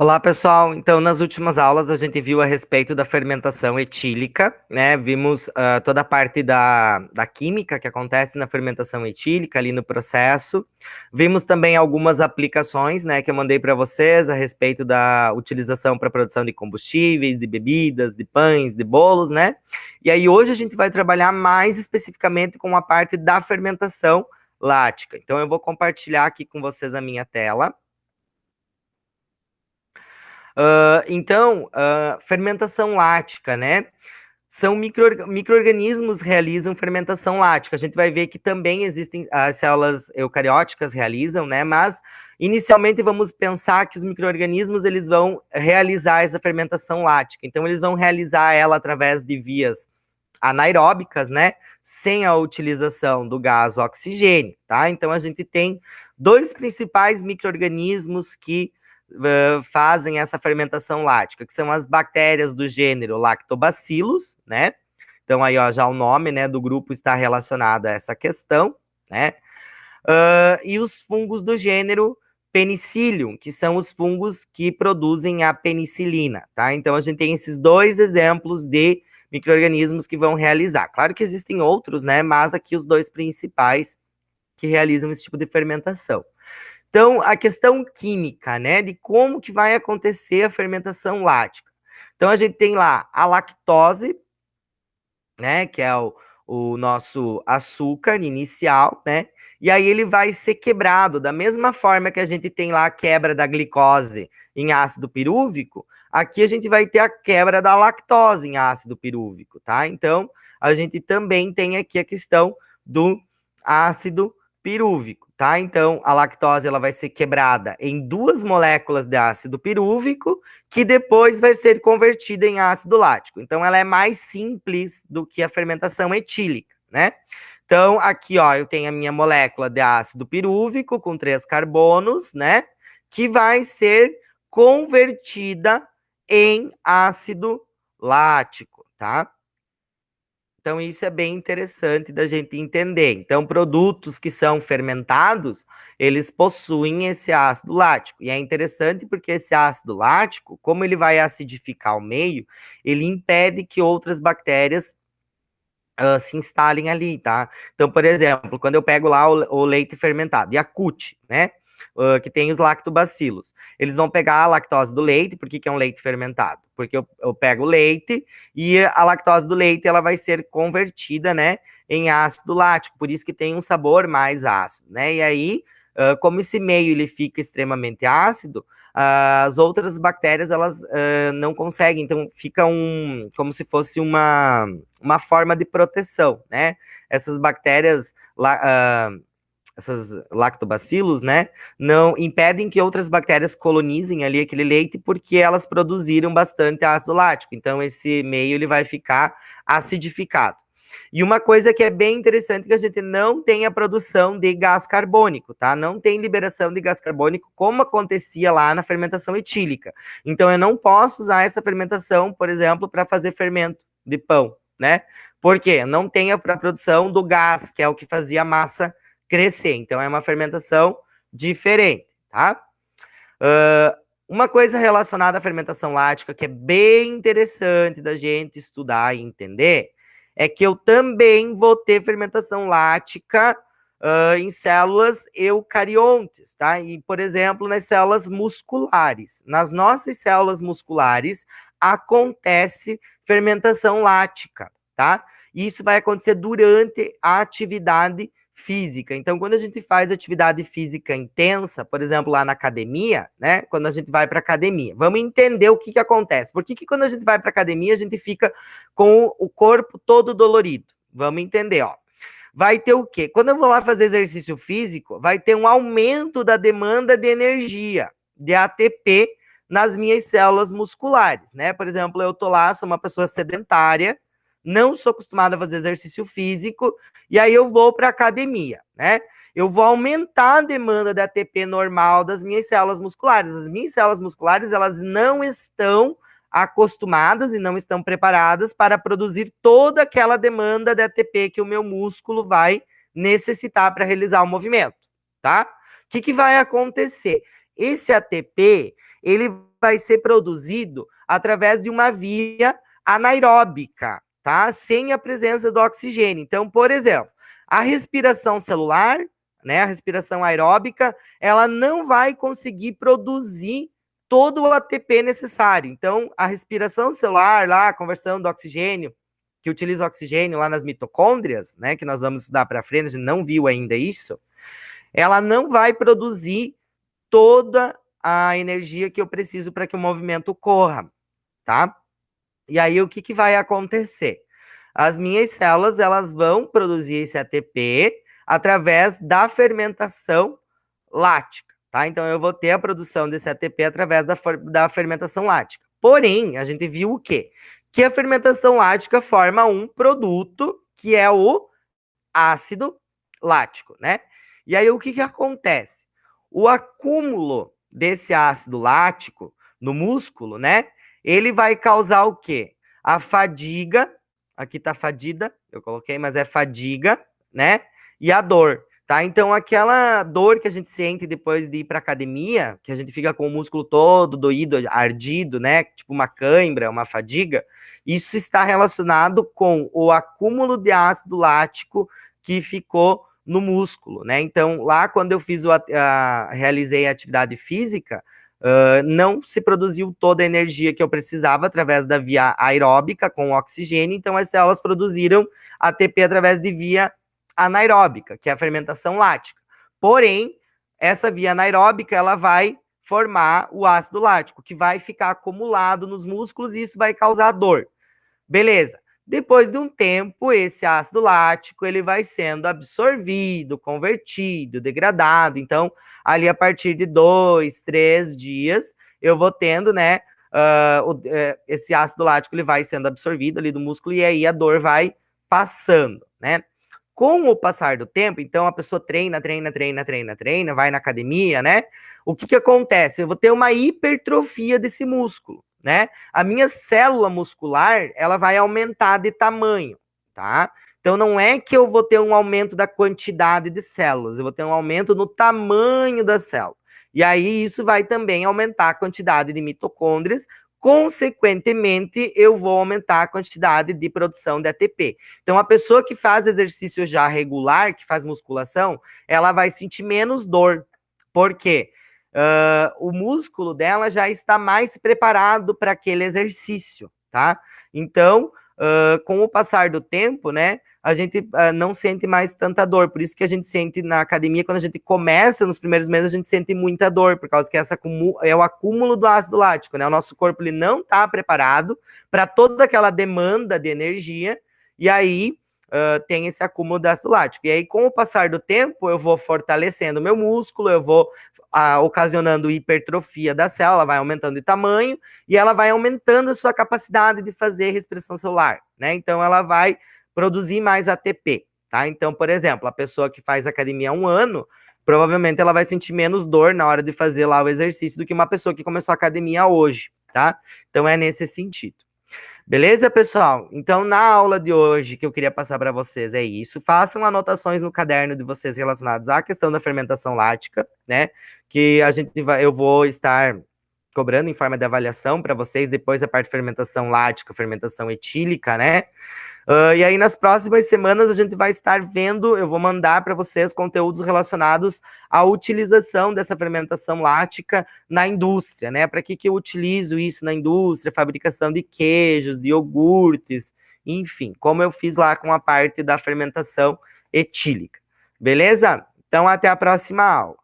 Olá, pessoal. Então, nas últimas aulas, a gente viu a respeito da fermentação etílica, né? Vimos toda a parte da química que acontece na fermentação etílica, ali no processo. Vimos também algumas aplicações, né, que eu mandei para vocês a respeito da utilização para produção de combustíveis, de bebidas, de pães, de bolos, né? E aí, hoje, a gente vai trabalhar mais especificamente com a parte da fermentação lática. Então, eu vou compartilhar aqui com vocês a minha tela. Fermentação lática, né? São micro-organismos realizam fermentação lática. A gente vai ver que também existem as células eucarióticas realizam, né? Mas inicialmente vamos pensar que os micro-organismos eles vão realizar essa fermentação lática. Então eles vão realizar ela através de vias anaeróbicas, né? Sem a utilização do gás oxigênio, tá? Então a gente tem dois principais micro-organismos que fazem essa fermentação lática, que são as bactérias do gênero Lactobacillus, né? Então aí, ó, já o nome, né, do grupo está relacionado a essa questão, né? E os fungos do gênero Penicillium, que são os fungos que produzem a penicilina, tá? Então a gente tem esses dois exemplos de micro-organismos que vão realizar. Claro que existem outros, né? Mas aqui os dois principais que realizam esse tipo de fermentação. Então, a questão química, né, de como que vai acontecer a fermentação lática. Então, a gente tem lá a lactose, né, que é o nosso açúcar inicial, né, e aí ele vai ser quebrado, da mesma forma que a gente tem lá a quebra da glicose em ácido pirúvico, aqui a gente vai ter a quebra da lactose em ácido pirúvico, tá? Então, a gente também tem aqui a questão do ácido pirúvico, tá? Então, a lactose ela vai ser quebrada em duas moléculas de ácido pirúvico, que depois vai ser convertida em ácido lático. Então, ela é mais simples do que a fermentação etílica, né? Então, aqui, ó, eu tenho a minha molécula de ácido pirúvico com 3 carbonos, né? Que vai ser convertida em ácido lático, tá? Então, isso é bem interessante da gente entender. Então, produtos que são fermentados, eles possuem esse ácido lático. E é interessante porque esse ácido lático, como ele vai acidificar o meio, ele impede que outras bactérias se instalem ali, tá? Então, por exemplo, quando eu pego lá o leite fermentado, Yakult, né? Que tem os lactobacilos. Eles vão pegar a lactose do leite, por que é um leite fermentado? Porque eu pego o leite e a lactose do leite ela vai ser convertida, né, em ácido lático, por isso que tem um sabor mais ácido, né? E aí, como esse meio ele fica extremamente ácido, as outras bactérias elas não conseguem, então fica como se fosse uma forma de proteção, né? Essas bactérias essas lactobacilos, né, não impedem que outras bactérias colonizem ali aquele leite porque elas produziram bastante ácido lático. Então esse meio ele vai ficar acidificado. E uma coisa que é bem interessante é que a gente não tem a produção de gás carbônico, tá? Não tem liberação de gás carbônico como acontecia lá na fermentação etílica. Então eu não posso usar essa fermentação, por exemplo, para fazer fermento de pão, né? Por quê? Não tem a produção do gás, que é o que fazia a massa crescer. Então, é uma fermentação diferente, tá? Uma coisa relacionada à fermentação lática que é bem interessante da gente estudar e entender é que eu também vou ter fermentação lática em células eucariontes, tá? E, por exemplo, nas células musculares. Nas nossas células musculares acontece fermentação lática, tá? E isso vai acontecer durante a atividade física. Então, quando a gente faz atividade física intensa, por exemplo, lá na academia, né? Quando a gente vai para academia, vamos entender o que acontece. Por que quando a gente vai para academia, a gente fica com o corpo todo dolorido? Vamos entender, ó. Vai ter o quê? Quando eu vou lá fazer exercício físico, vai ter um aumento da demanda de energia, de ATP, nas minhas células musculares, né? Por exemplo, eu tô lá, sou uma pessoa sedentária, não sou acostumado a fazer exercício físico, e aí eu vou para academia, né? Eu vou aumentar a demanda da ATP normal das minhas células musculares. As minhas células musculares, elas não estão acostumadas e não estão preparadas para produzir toda aquela demanda de ATP que o meu músculo vai necessitar para realizar o movimento, tá? O que vai acontecer? Esse ATP, ele vai ser produzido através de uma via anaeróbica, tá? Sem a presença do oxigênio. Então, por exemplo, a respiração celular, né, a respiração aeróbica, ela não vai conseguir produzir todo o ATP necessário. Então, a respiração celular, lá, a conversão do oxigênio, que utiliza oxigênio lá nas mitocôndrias, né, que nós vamos estudar para frente, a gente não viu ainda isso, ela não vai produzir toda a energia que eu preciso para que o movimento ocorra, tá? E aí, o que vai acontecer? As minhas células, elas vão produzir esse ATP através da fermentação lática, tá? Então, eu vou ter a produção desse ATP através da fermentação lática. Porém, a gente viu o quê? Que a fermentação lática forma um produto que é o ácido lático, né? E aí, o que acontece? O acúmulo desse ácido lático no músculo, né? Ele vai causar o quê? A fadiga, aqui tá fadida, eu coloquei, mas é fadiga, né? E a dor, tá? Então, aquela dor que a gente sente depois de ir pra academia, que a gente fica com o músculo todo doído, ardido, né? Tipo uma cãibra, uma fadiga, isso está relacionado com o acúmulo de ácido lático que ficou no músculo, né? Então, lá quando eu fiz realizei a atividade física, não se produziu toda a energia que eu precisava através da via aeróbica com oxigênio, então as células produziram ATP através de via anaeróbica, que é a fermentação lática. Porém, essa via anaeróbica, ela vai formar o ácido lático, que vai ficar acumulado nos músculos e isso vai causar dor. Beleza. Depois de um tempo, esse ácido lático ele vai sendo absorvido, convertido, degradado. Então, ali a partir de 2, 3 dias, eu vou tendo, né, esse ácido lático ele vai sendo absorvido ali do músculo e aí a dor vai passando, né? Com o passar do tempo, então a pessoa treina, vai na academia, né? O que acontece? Eu vou ter uma hipertrofia desse músculo, né? A minha célula muscular, ela vai aumentar de tamanho, tá? Então não é que eu vou ter um aumento da quantidade de células, eu vou ter um aumento no tamanho da célula. E aí isso vai também aumentar a quantidade de mitocôndrias, consequentemente, eu vou aumentar a quantidade de produção de ATP. Então, a pessoa que faz exercício já regular, que faz musculação, ela vai sentir menos dor. Por quê? O músculo dela já está mais preparado para aquele exercício, tá? Então, com o passar do tempo, né, a gente não sente mais tanta dor. Por isso que a gente sente na academia, quando a gente começa, nos primeiros meses, a gente sente muita dor, por causa que é o acúmulo do ácido lático, né? O nosso corpo ele não está preparado para toda aquela demanda de energia, e aí tem esse acúmulo do ácido lático. E aí, com o passar do tempo, eu vou fortalecendo o meu músculo, eu vou ocasionando hipertrofia da célula, vai aumentando de tamanho, e ela vai aumentando a sua capacidade de fazer respiração celular, né? Então, ela vai produzir mais ATP, tá? Então, por exemplo, a pessoa que faz academia há um ano, provavelmente ela vai sentir menos dor na hora de fazer lá o exercício do que uma pessoa que começou a academia hoje, tá? Então, é nesse sentido. Beleza, pessoal? Então, na aula de hoje, que eu queria passar para vocês é isso. Façam anotações no caderno de vocês relacionadas à questão da fermentação lática, né? Que eu vou estar cobrando em forma de avaliação para vocês, depois da parte de fermentação lática, fermentação etílica, né? E aí, nas próximas semanas, a gente vai estar vendo, eu vou mandar para vocês conteúdos relacionados à utilização dessa fermentação lática na indústria, né? Para que eu utilizo isso na indústria, fabricação de queijos, de iogurtes, enfim, como eu fiz lá com a parte da fermentação etílica. Beleza? Então, até a próxima aula.